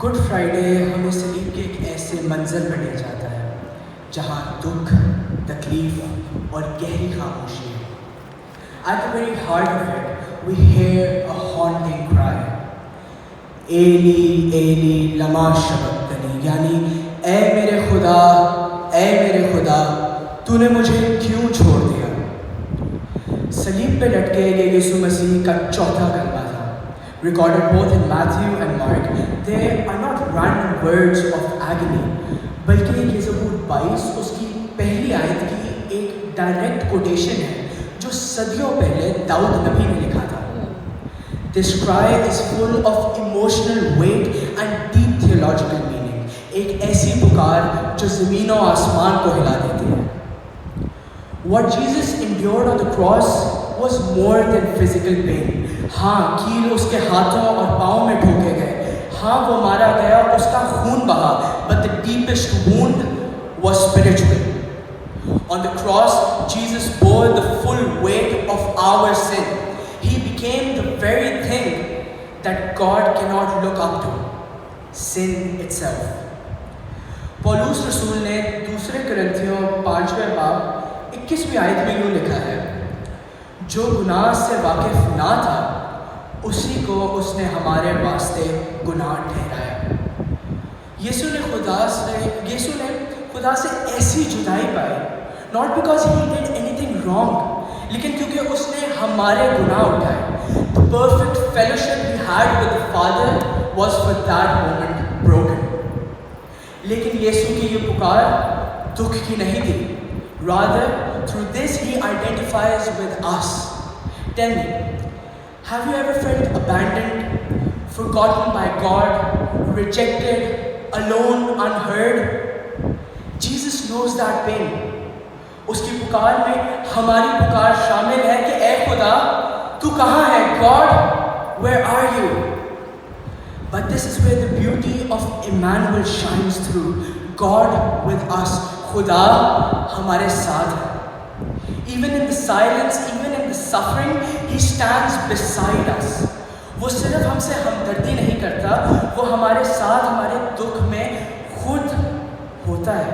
Good Friday हमें सलीब के एक ऐसे मंजर पर ले जाता है जहाँ दुख, तकलीफ और गहरी खामोशी है। At the very heart of it, we hear a haunting cry. एली एली लमा शबक्तनी, यानी ए मेरे खुदा तूने मुझे क्यों छोड़ दिया। सलीब पे लटके ये यीशु मसीह का चौथा कलमा था। Recorded both in Matthew and Mark, they are not random words of agony, बल्कि ये ज़बूर 22 उसकी पहली आयत की एक डायरेक्ट कोटेशन है जो सदियों पहले दाऊद नबी ने लिखा था। This cry is full of emotional weight and deep theological meaning. एक ऐसी पुकार जो ज़मीन और आसमान को हिला देती है। What Jesus endured on the cross was more than physical pain. हाँ, कील उसके हाथों और पाँव में ठोके गए, हाँ वो मारा गया, उसका खून बहा, but the deepest wound was spiritual. On the cross, Jesus bore the full weight of our sin. He became the very thing that God cannot look up to, sin itself. पौलुस रसूल ने दूसरे कुरिन्थियों 5वें बाब 21वीं आयत में यूँ लिखा है, जो गुनाह से वाकिफ ना था उसी को उसने हमारे वास्ते गुनाह ठहराया। यीशु ने खुदा से ऐसी जुदाई पाई, not because he did anything wrong, लेकिन क्योंकि उसने हमारे गुनाह उठाए। The perfect fellowship he had with the father was for that moment broken. लेकिन यीशु की ये पुकार दुख की नहीं थी। Rather, through this he identifies with us. Tell me, have you ever felt abandoned, forgotten by God, rejected, alone, unheard? Jesus knows that pain. उसकी पुकार में हमारी पुकार शामिल है कि ऐ खुदा तू कहाँ है? God, where are you? But this is where the beauty of Emmanuel shines through. God with us. खुदा हमारे साथ है। Even in the silence, even in the suffering, He stands beside us. वो सिर्फ हमसे हमदर्दी नहीं करता, वो हमारे साथ हमारे दुख में खुद होता है।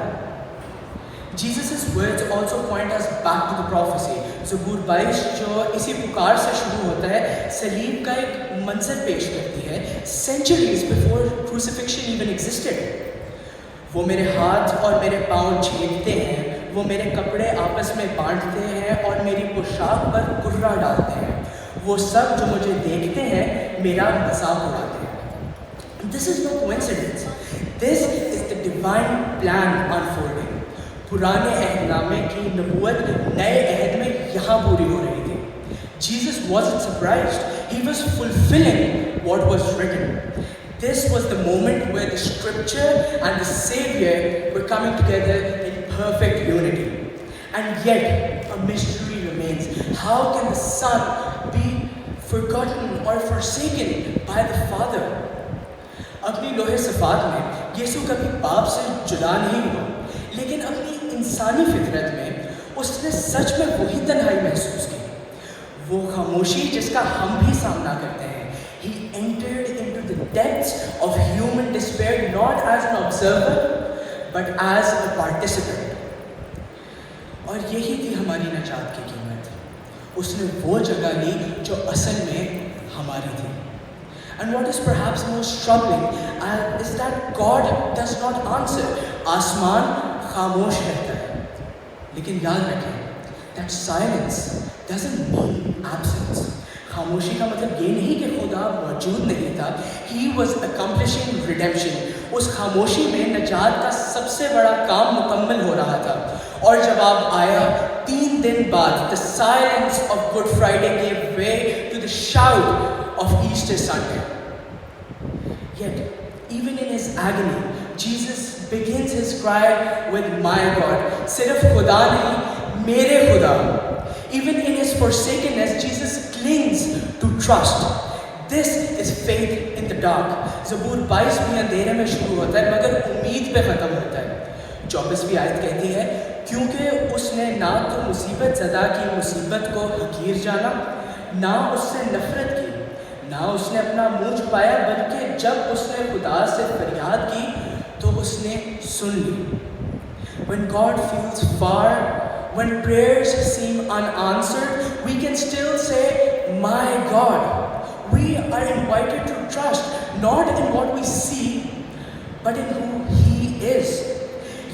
Jesus' words also point us back to the prophecy. ज़बूर 22 जो इसी पुकार से शुरू होता है, सलीब का एक मंजर पेश करती है, centuries before crucifixion even existed. वो मेरे हाथ और मेरे पाँव छेदते हैं, वो मेरे कपड़े आपस में बांटते हैं और मेरी पोशाक पर कुर्रा डालते हैं। वो सब जो मुझे देखते हैं मेरा मजाक उड़ाते हैं। This is no coincidence. This is the divine plan unfolding. पुराने अहदनामे की नबूवत नए अहद में यहाँ पूरी हो रही थी। Jesus wasn't surprised. He was fulfilling what was written. This was the moment where the scripture and the Savior were coming together in perfect unity. And yet, a mystery remains. How can the Son be forgotten or forsaken by the Father? अपनी लोहे सफ़ात में यीशु कभी बाप से जुदा नहीं हुआ, लेकिन अपनी इंसानी फितरत में उसने सच में वही तन्हाई महसूस की, वो खामोशी जिसका हम भी सामना करते हैं। He entered into the depths of human despair not as an observer but as a participant. और यही थी हमारी नजात की कीमत। उसने वो जगह ली जो असल में हमारी थी। And what is perhaps most troubling is that God does not answer. आसमान खामोश रहता है, लेकिन याद रखें that silence doesn't mean absence. खामोशी का मतलब ये नहीं कि खुदा मौजूद नहीं था। He was accomplishing redemption. उस खामोशी में नजात का सबसे बड़ा काम मुकम्मल हो रहा था। और जवाब आया 3 दिन बाद। The silence of Good Friday gave way to the shout of Easter Sunday. Yet, even in his agony, Jesus begins his cry with my God. सिर्फ खुदा नहीं, मेरे खुदा। Even in his forsakenness, Jesus clings to trust. This is faith in the dark. ज़बूर 22 भी अंधेरे में शुरू होता है मगर उम्मीद पे ख़त्म होता है। 24वीं आयत कहती है, क्योंकि उसने ना तो मुसीबत ज़दा की मुसीबत को हकीर जाना, ना उससे नफरत की, ना उसने अपना मुंह छुपाया, बल्कि जब उसने खुदा से फरियाद की तो उसने सुन ली। When God feels far, when prayers seem unanswered, we can still say, "My God." We are invited to trust not in what we see, but in who He is.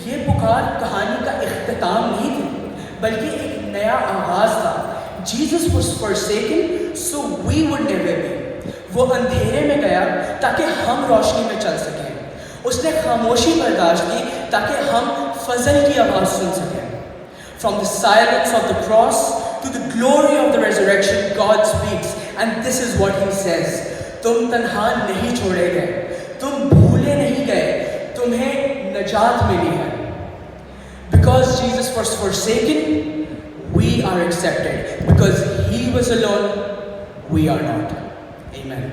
ये पुकार कहानी का इख्तिताम नहीं थी, बल्कि एक नया आगाज था। Jesus was forsaken, so we would never be. वो अंधेरे में गया ताकि हम रोशनी में चल सकें। उसने खामोशी बर्दाश्त की ताकि हम फजल की आवाज़ सुन सकें। From the silence of the cross to the glory of the resurrection, God speaks, and this is what He says. तुम तन्हा नहीं छोड़े गए, तुम भूले नहीं गए, तुम्हें नजात मिली है। Because Jesus was forsaken, we are accepted. Because He was alone, we are not. Amen.